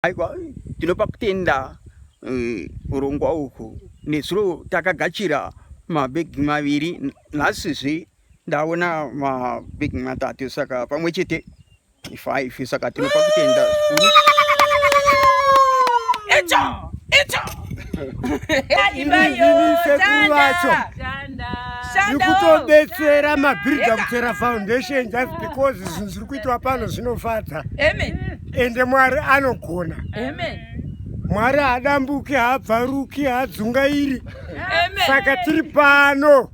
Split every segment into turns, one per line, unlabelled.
Aiwa tinopa kutenda urongwa uku nesuro takagachira mabhegi maviri nhasi ndaona mabhegi matatu saka pamwe chete 5 saka tinopa kutenda
Ndikutobetsera yebedroom.Foundation just because zviri kuitwa pano zvinofadza. Ende Mwari anogona. Mwari hadambuki, habvaruki, hadzungairi. Saka tiri pano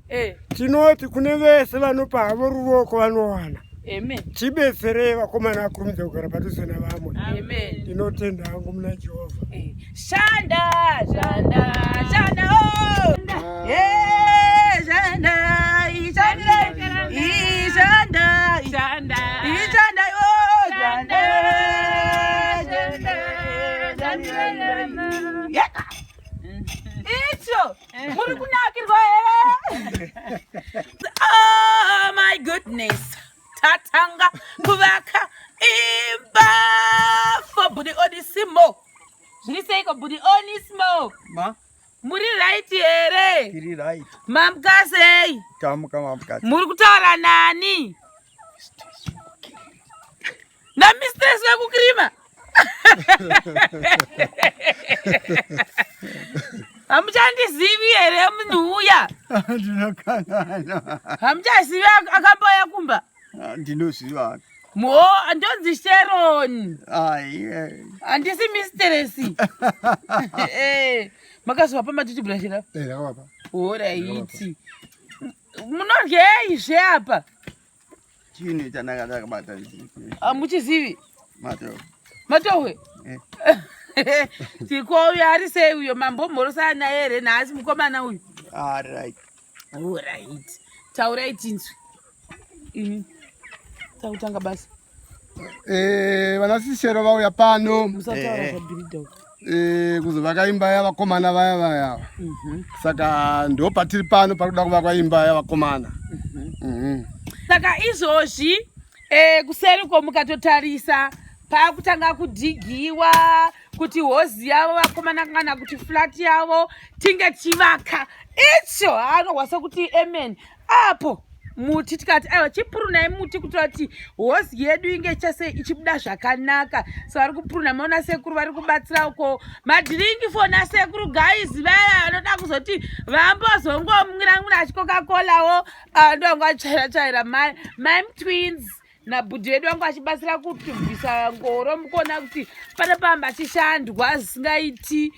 tinoti kune vese vanopa havo ruoko vanowana. Tibetserei vakomana vakurumidza kugara padhuze navamwe. Ndinotenda hangu muna Jehovha.
Shanda oh my goodness. Tatanga kuvaka imba for budi onisimo. Zviseiko budi onisimo. Muri right here.
tiri right.
Mamkasei.
Tamuka mamkasi.
Muri kutaura nani? Na mistress wekukrima. Hamuchandizivi here munhu uya.
Ndinokanganwa.
Hamuchazivi akamboya kumba.
Ndinoziva.
Andonzi Sharon. Handisi mistress. Makaziva pamatiti brashira.
Ndakavapa.
Alright. Munoryei zveapa?
Chini chanakabata.
Hamuchizivi?
Matowe.
Tikouya ari sei uyo mambomhorosana here nhasi mukomana uyu?
Alright.
Taurai tinzwi. Tautanga basi.
Vanasisero vauya pano.
Musataura zvabhiridha.
Kuzovaka imba yavakomana vaya. Saka ndo patiri pano parikuda kuvakwa imba yavakomana.
Saka izvozvi kuseri kwomukatotarisa pakutanga kudhigiwa kuti hozi yavo vakomana kana kuti flat yavo tinge chivaka icho anogwasa kuti amen apo muti tikati aiwa chipurunai muti kuitira kuti hozi yedu inge chase ichibuda zvakanaka. So vari kupuruna maona sekuru vari kubatsira uko madhiringi for nasekuru guys vaya vanoda kuzoti vambozongomwira achikoka-colawo ndongochaira my twins nabhudhi wedu wangu achibatsira kutumbisa ngoro mukona kuti pane pamba achishandwa zisingaiti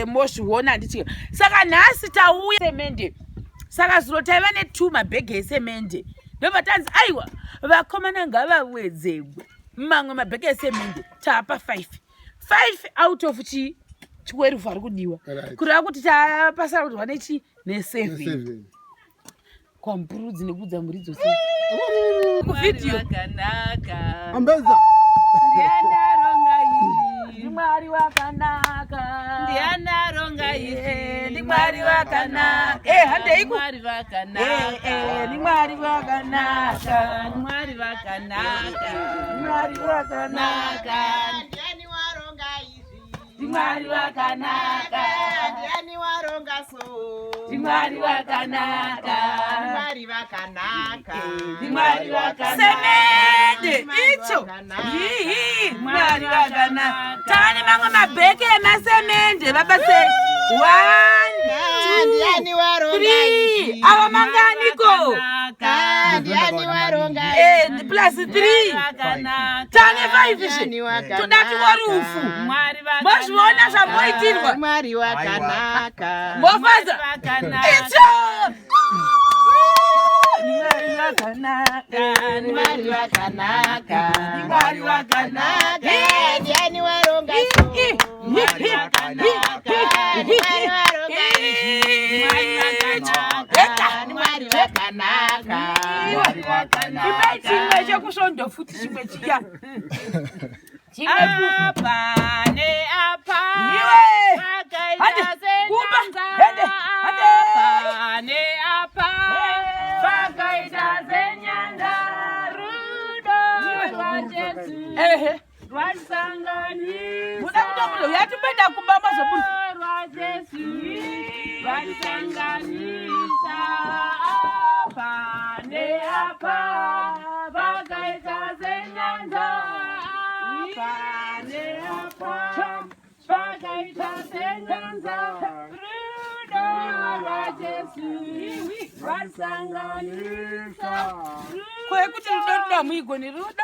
mozviona ndichika. Saka nhasi tauya semende. Saka zviro taiva ne2 mabhegi esemende. Ndobva tanzi aiwa vakomana ngavawedzewe mamwe mabhegi esemende tapa 5 out of 12 ari kudiwa. Kureva kuti tapasarudzwa nechi ne7. Kwamburudzi nekudza muri dzose. Kuvideo wakanaka.
Ambeza.
Ndianaronga izi. Ndimwari wakanaka. Ndianaronga izi. Ndimwari wakanaka. Handei ku. Ndimwari wakanaka. Ndimwari wakanaka. Ndimwari wakanaka. Ndimwari wakanaka.
Ndiani waronga izi.
Ndimwari wakanaka.
Ndiani waronga so.
Ndimwari wakanaka.
Ndimwari wakanaka.
Ndimwari wakanaka. Semende icho. Ndimwari wakanaka. Tani mamwe mabheki emasemende babase. 1
Ndiani waronga izi.
Ava manganiko.
Ndiani waronga
izi. Plus 3. Tani 5 ishi. Tudati warufu. Mozviona zvamoitirwa.
Ndimwari wakanaka.
Mofaza. Icho. Ndimwari wakanaka.
Ndimwari wakanaka.
Ndimwari wakanaka.
Ndiani waronga so. Ndimwari wakanaka. Ndimwari waronga izi. Ndimwari wakanaka. Ndimwari wakanaka. Ndimwari wakanaka.
Ibe chimwe chekusvondo futi chimwe chiya. Apa ne apa. Iwe.
Vakaita
Kumba.
Apa ne apa. Vakaita senyanga rudo rwa Jesu. Rwasanganira.
mudo yatipenda kumbamba zobuni.
Jesu vasanganisa apa neapa vakaita senyanja apa neapa vakaita senyanja rudo rwajesu vasanganisa
Kwekuti rudo muigoni rudo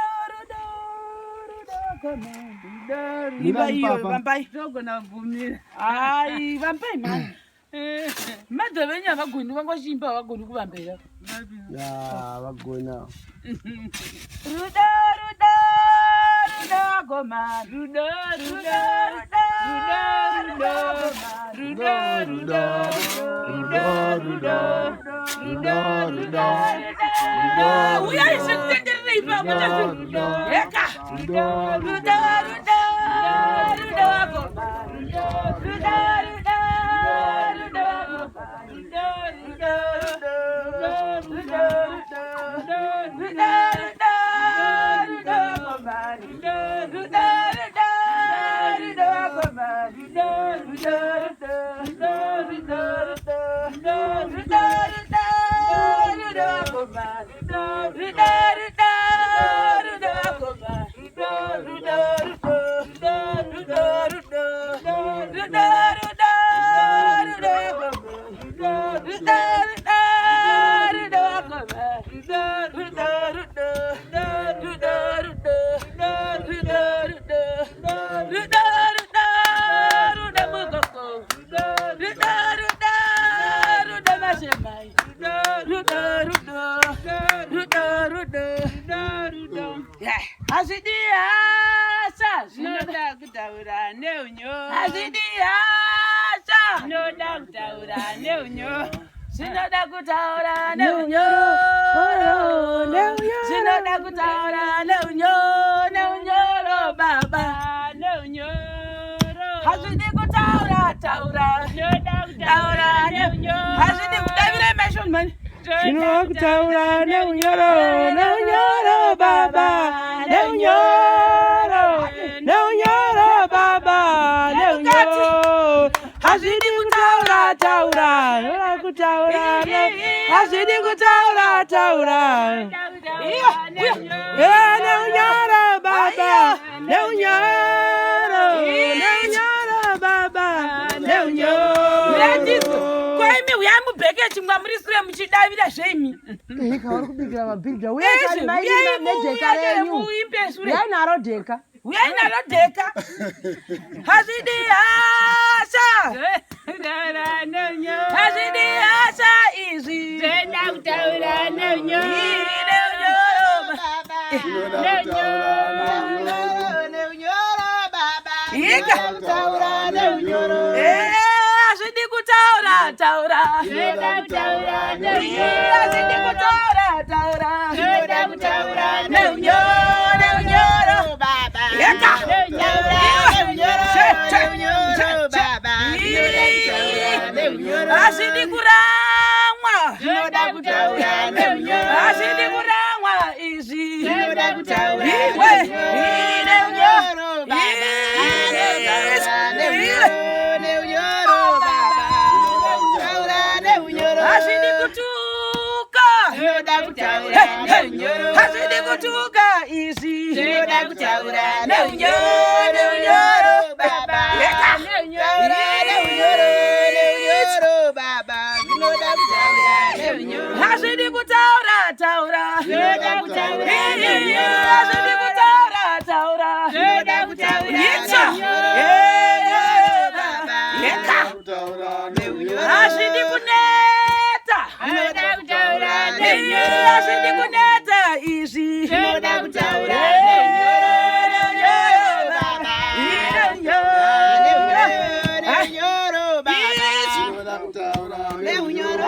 vampai
togona bvumira
ai vampai mani madhavenya vagoni vangoshimba vagoni kuvambira
ya vagona
rudo goma rudo uyaisekutenderera eka rudo chimwamurisire muchidavira zvemi
ikauri kubikira mabhirija uyai nedheka renyu uyai naro dheka
hazvidi hasha hazvidi hasha izvi
zvenda kutaura neunyoro
hazvidi kutaura neunyoro hazvidi kuramwa hazvidi kuramwa izvi hazvidi kutuka hazvidi kutuka izvi hazvidi kutaura hazvidi kutaura itsa hazvidi kuneta hazvidi kuneta izvi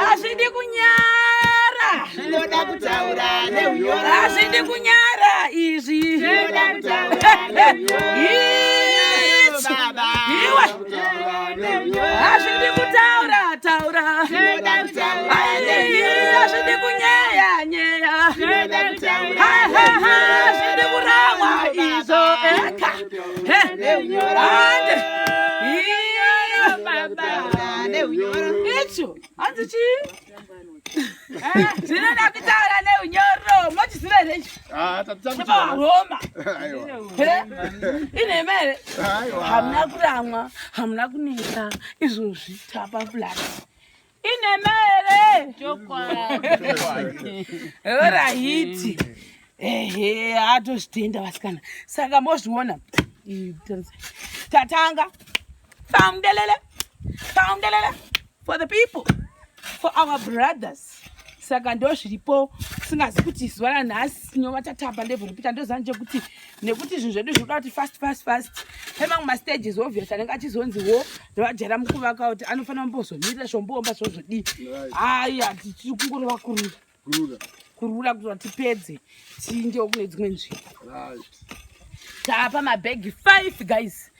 hazvidi kunyara hazvidi kunyara izvi hazvidi kutaura hazvidi kunyeya hazvidi kuramwa izvo eka Icho, anzi chi? Zinoda kutaura neunyoro, moti zinoda icho.
Tatsakuti.
Roma.
Aiwa.
Ine mere.
Aiwa.
Hamna kuramwa, hamna kuneta, izvozvi tapa flat. Ine mere. Alright. Atozvitenda vasikana. Saka mozviona. Tatanga. Foundelele for the people, for our brothers. Saka ndozviripo singazi kuti zuva ranhasi nyova tatapa level repeat ndoziva nje kuti nekuti zvinhu zvedu zvinoda kuti fast hemamwe mastages obvious anenge achizonziwo ndovajera mukuvaka kuti anofanira kumbozomirira zvomboomba zvozvodii. Haya tiri kungorova kurura kuti tipedze tiindewo kune dzimwe nzvimbo. Tapa mabhegi 5 guys,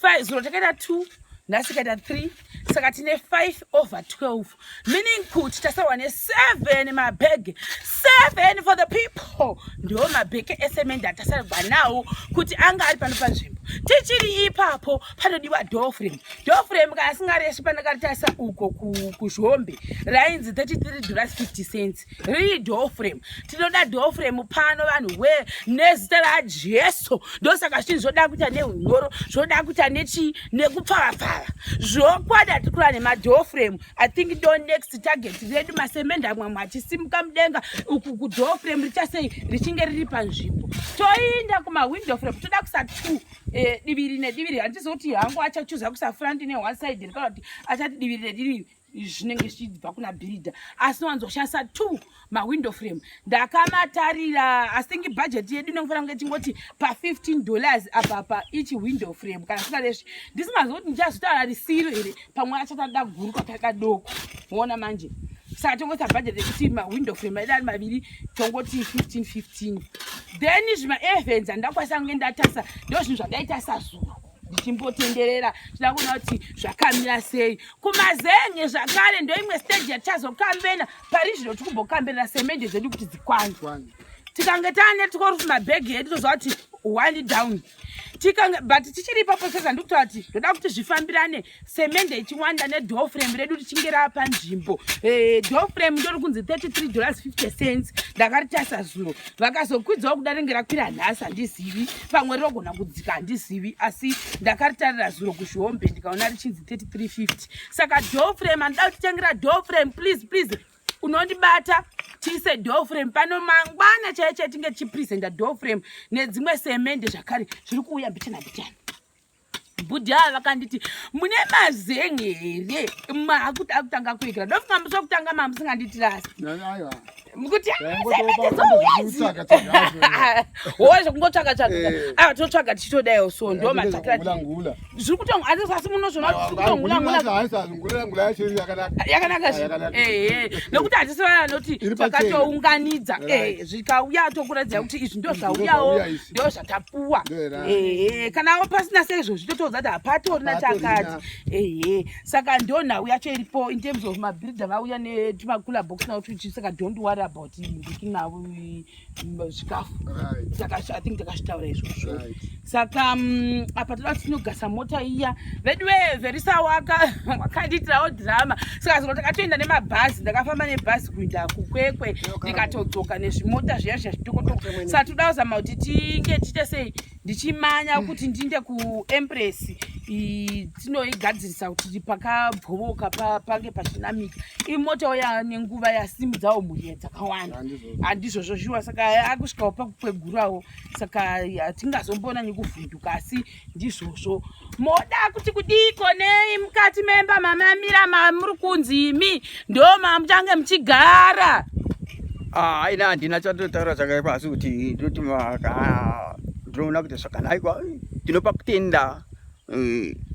5 zuro takaita 2 nhasi kaita 3, saka tine 5/12, meaning kuti tasawa ne7 mabhegi, 7 for the people. Ndo mabhegi esemende atasarigwa nawo kuti anga ari pano panzvimbo. Tichiri ipapo panodiwa door frame kana asingareshi pandakatarisa uko kuzhombe rainzi $33.50 riri door frame. Tinoda door frame pano vanhu we nezita raJesu. Ndosaka zvinhu zvoda kuita neunyoro, zvoda kuita nekupfava zvokwada tikura nemadoor frame. I think ndo next target redu masemende amwe achisimuka mudenga uku kudoor frame richasei richinge riri panzvimbo. Toinda kumawindow frame toda kusa 2 diviri nediviri. Handizoti hangu achachuza kusa front ne one side kana kuti achati diviri nediviri zvinenge zvichibva kuna builder, asi wanzoshandisa 2 mawindow frame. Ndakamatarira I think budget yedu inofanira kunge tingoti pa $15 apa each window frame kana singareshi. Ndisingazoti ndichazotaura risiro here pamwe achatada guru kakadoko. Muona manje. Saka tongota budget yekuti mawindow frame aida ari maviri tongoti 15. Then zvima events andakwanisa kunge ndatasa ndo zvinhu zvandaitasa zuro ndichimbotenderera chida kuona kuti zvakamira sei. Kumazenye zvakare ndo imwe stage yatazokambena pari zvino tikumbokambena semende zedu kuti dzikwane. Tikange tane tikorufu mabhegi edu toziva kuti one down. But tichiri ipapo saka ndikuti kuti ndoda kuti zvifambirane semende ichiwanda nedoor frame redu richinge rapa nzvimbo. Door frame ndori kunzi $33.50 ndakaritasa zuro. Vakazokwidzawo kuda ringe rakwira nhasi handizivi, pamwe rinogona kudzika handizivi, asi ndakaritarira zuro kuzhombe ndikaona richinzi $33.50. Saka door frame handida kutitengera door frame please. Unondibata tiise door frame pano mangwana chaiche tinge chipresenta door frame nedzimwe semende zvakare zviri kuuya mbichana. Budha vakanditi mune mazenye here makuti akutanga kuikira ndofunga musokutanga mamusinganditi rasi kuti zvokungotsvaga totsvaga tichitodayo so ndo matsvakira zviri kutonga asi munozvona yakanaka nokuti hatisivana noti takatounganidza zvikauya tokuradzira kuti izvi ndo zvauyawo ndo zvatapuwa kanawo pasina seizvozvi totoudza kuti hapatorina chakati saka ndo nhau yacho iripo in terms of mabuilder vauya netumakula box nautuchi saka don't worry about ndikinavo zvikafu. I think takazvitaura izvozvo. Saka apa toda kuti tinogasa mota iya vedu verisa wakanditirawo drama. Saka zvino takatoenda nemabhazi, ndakafamba nebhazi kuenda kukwekwe ndikatodzoka nezvimota zviya zvitokotoko. Saka toda kuzama kuti tinge tiite sei ndichimanya kuti ndinde kuEmpress tinoigadzirisa kuti pakabhovoka pange pachinamika. Imota uya nenguva yasimudzawo mhuri dzakawanda handizvozvo zviwa. Saka akusvikawo pakukwegurawo, saka hatingazombona nekuvhunduka asi ndizvozvo. Moda kuti kudiko nei mukati memba mamamira mamuri kunzi imi ndo mamuchange muchigara?
Ina handina chatotaura chakaipa asi kuti ndoti ndinoona kuti zvakanaka tinopa kutenda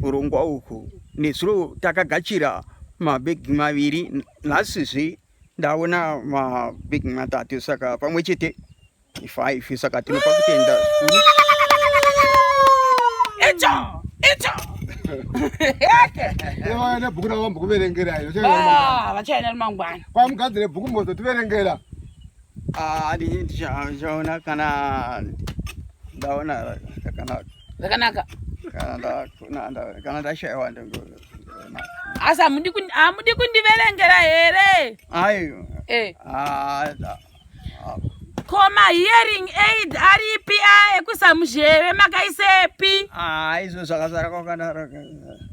urongwa uku. Nezuro takagachira mabhegi maviri, nhasizve ndaona mabhegi matatu, saka pamwe chete 5, saka tinopa kutenda
bhuku ravo mbokuverengera
vachaenda remangwana
kwamugadzire bhuku mbozotiverengera.
ndichaona kana ndaona zvakanaka.
Zakanaka.
Kana ndashaiwa
Asa amudi kundiverengera here.
ayo
Koma hearing aid aripi ekusamuzheve makaisepi.
izvo zvakasara kwakadaro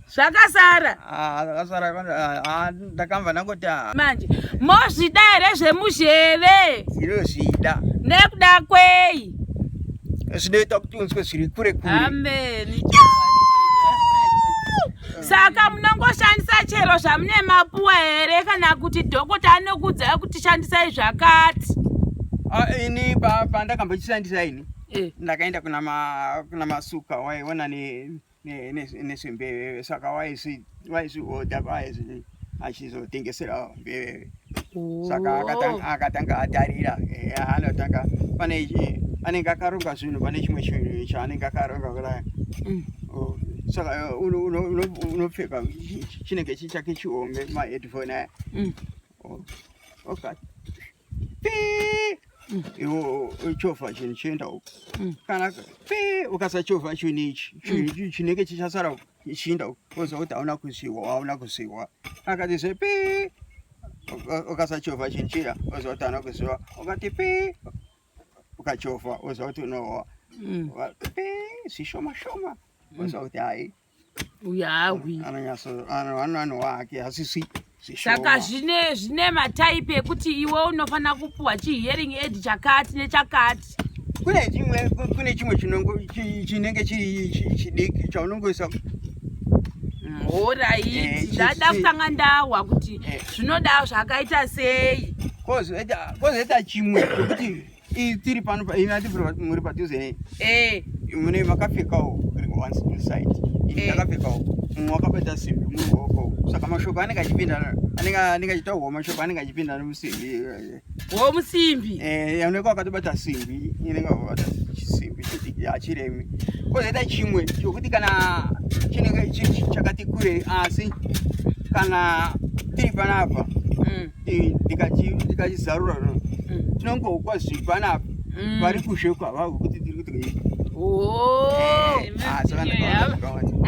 Zvakasara.
zvakasara ndakamva ndangoti
Manje mozvida here zvemuzheve
zvinozvida
nekuda kwei.
zvinoita kuti unzwe zviri kure kure.
Amen. Saka munongoshandisa chero zvamune mapuwa here kana kuti dhokota anokudzai kuti shandisai zvakati.
Ini pandakambochishandisa ini ndakaenda kuna masuka waiona nezvembeve saka waizvihodha achizotengesera mbeveve saka akatanga atarira anotanga anenge akaronga zvinhu pane chimwe chinhu chaanenge akaronga kudai saka unopfeka chinenge chichake chihombe maheadphone aya okati iwo uchovha chinhu chienda uko kana ukasachovha chinhu ichi chinenge chichasara chichienda uko oziva kuti hauna kuziwa akati zve ukasachovha chinhu chiya oziva kuti hauna kuziwa ukati ukachovha oziva kuti unohwa zvishoma shoma oziva kuti hai
uyawi
anohwa hake asi
saka zvine mataipi ekuti iwe unofana kupuwa chihearing aid chakati nechakati.
Kune chimwe chinenge chiri chidiki chaunongoisa.
Alright, ndada kutanga ndawa kuti zvinoda zvakaita sei.
Kozoita chimwe chekuti tiri pano muri padhuze mune makapfekawo one side ndakapfekawo wakabata simbi muruoko saka mashoko anenge achipinda anenge achitaurwa mashoko anenge achipinda nemusimbi
womusimbi
unenge wakatobata simbi inenge wakabata chisimbi chidiki hachiremi. Kozoita chimwe chokuti kana chinenge chakati kure asi kana tiri panapa ndikachizarura tinongokwa zviri panapa vari kushekwa vavo kuti tiri kuti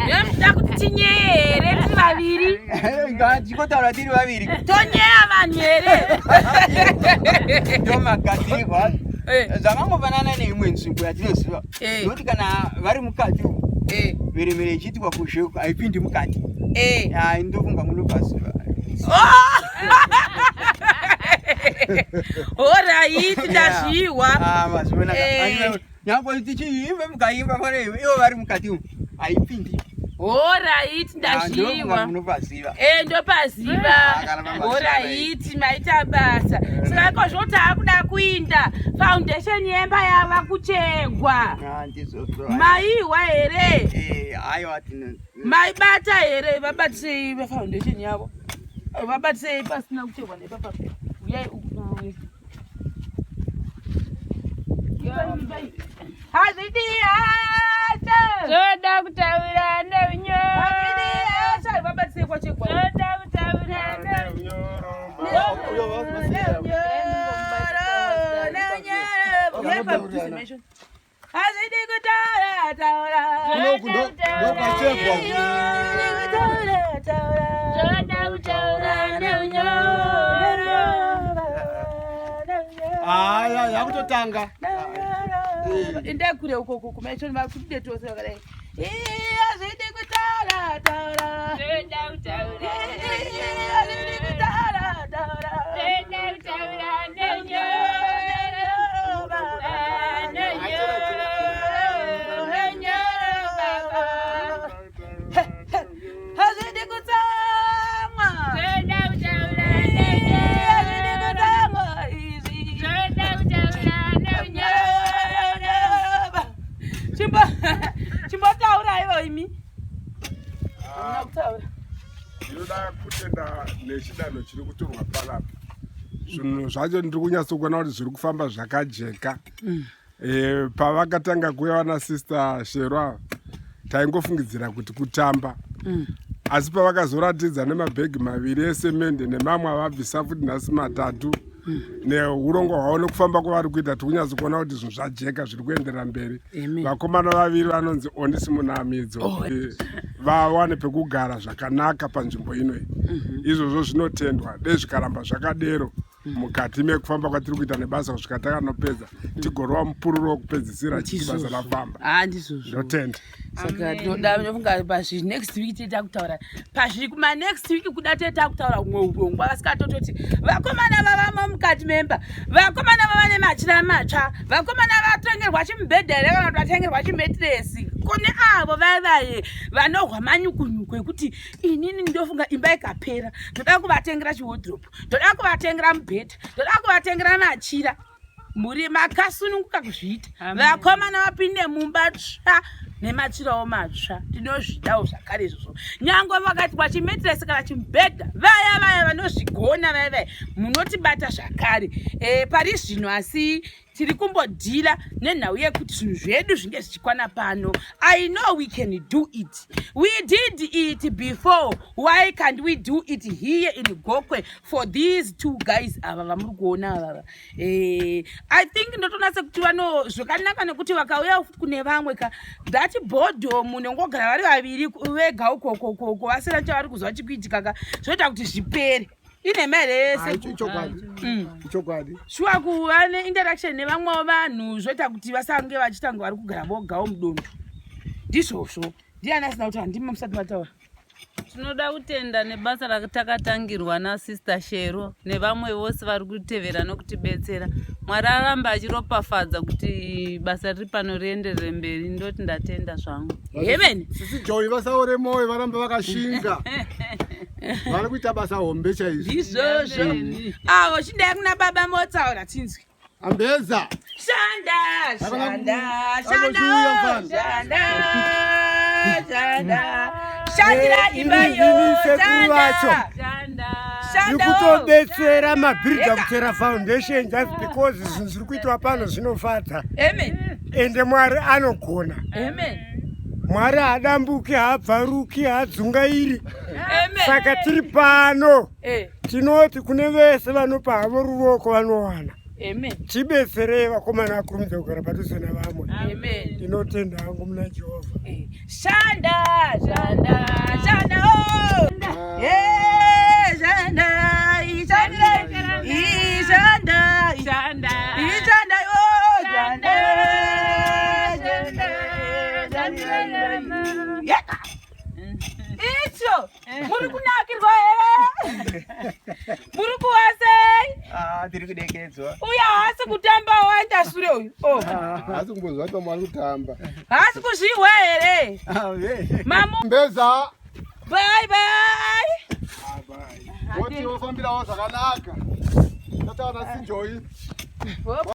ndoda kuti tinyere tiri vaviri
ndikotaura tiri vaviri
tonyeya vanhu here
ndomagadzirirwa zvakangofanana neimwe nzvimbo yatinoziva nokuti kana vari mukati miremere ichiitikwa kushekwa haipindi mukati ndofunga munobvaziva.
Alright, ndazviwa
nyangwe tichiimba mukaimba pane ivo vari mukati umu haipindi.
Alright, ndazviwa ndopaziva. Alright, maita basa saka kozvoti akuda kuinda foundation yemba yava kuchengwa maiwa here maibata here vabatisei vefoundation yavo vabatisei pasina kuchengwa nepapa uyai hazidi hata
Zoda kutaura neunyoro.
vabatisei kwachengwa
Zoda kutaura neunyoro.
hazidi kutaura taura
Zoda kutaura neunyoro.
haya yakutotanga
indekure ukoko kumation vakudetose vakadai hazidi kutaura taura
Zoda kutaura
hazidi kutaura taura
Zoda kutaura neunyoro.
hazidi kutsamwa
Zoda kutaura
chimbotaura ivo imi
ndinoda kutenda nechidanho chiri kutorwa panapa zvinhu zvacho ndiri kunyatsokuona kuti zviri kufamba zvakajeka. Pavakatanga kuuya vana sister Sherwa taingofungidzira kuti kutamba asi pavakazoratidza nemabhegi maviri esemende nemamwe avabvisa futi nhasi matatu neurongo hwavo nekufamba kwavari kuita tikunyazi kuona kuti zvinhu zvajeka zviri kuenderera mberi. Vakomana vaviri vanonzi Onesimo naMidzo vawane pekugara zvakanaka panzvimbo inoi. Izvozvo zvinotendwa dei zvikaramba zvakadero mukati mekufamba kwatiri kuita nebasa kusvika takanopedza tigorova mupururo wokupedzisira chiti basa rafamba. Ndotenda.
Saka tinofunga pazvi next week tita kutaura pazviri kuma next week kuda tita kutaura umwe urongwa vasikatototi vakomana vavamo mukati memba, vakomana vavane machira matsva, vakomana vatengerwa chimubhedhere kana kuti vatengerwa chimetiresi. Kune avo vaivaye vanorwa manyukunyuku ekuti inini ndofunga imba ikapera ndoda kuvatengera chiwardrobe, ndoda kuvatengera mubhedha, ndoda kuvatengera machira. Muri makasununguka kuzviita. Vakomana vapinde mumba tsva nemachirawo matsva. Tinozvidawo zvakare izvozvo. Nyangwe vakati vachimetiresi kana chimubhedha, vaya vanozvigona vaya munotibata zvakare. Pari zvino asi tiri kumbodhila nenhau yekuti zvinhu zvedu zvinge zvichikwana pano. I know we can do it. We did it before. Why can't we do it here in Gokwe for these two guys ava vamuri kuona ava? I think ndotonasa kuti vano zvakanaka nekuti vakauya kune vamwe ka that boredom munongogara vari vaviri vega uko vasina chavari kuzwa chikuitika ka zvoita kuti zvipere. Ine merese
chokwadi
shuwa kuva neinteraction nevamwe vanhu zvoita kuti vasange vachitanga vari kugara vogawo mudondo. Ndizvozvo ndiani asina kuti handima musati mataura.
Tinoda kutenda nebasa rakatakatangirwa naSister Shero nevamwe vose vari kutevera nokutibetsera. Mwari aramba achiropafadza kuti basa riri pano rienderere mberi. Ndoti ndatenda zvangu.
Amen.
Sisi Joy vasaore moyo varamba vakashinga. Vari kuita basa hombe chaizvo.
Ndizvozvo. Avo chindaya kuna baba motsaura tinzwi.
Ambeza.
Shanda. Shandira imbayo.
Nikutobetsera yebedroom.Foundation just because zvinhu zviri kuitwa pano zvinofadza.
Amen.
Ende Mwari anogona.
Amen.
Mwari haadambuki, haabvaruki, haadzungairi.
Amen.
Saka tiri pano tinoti kune vese vanopa havo ruoko vanowana.
Amen.
Tibetserei vakomana vakurumidza kugara padhuze navamwe.
Amen.
Ndinotenda hangu muna Jehovha.
Shanda oh. Icho muri kunakirwa here muri kuwasei
tiri kudekedzwa
uya hasi kutamba wanda sure uyu
Hasi kumbozwa kuti mwari kutamba.
hasi kuzvihwa here mamu
Mbeza.
bye.
Woti wofambirawo zvakanaka. Tataura naSister Joy.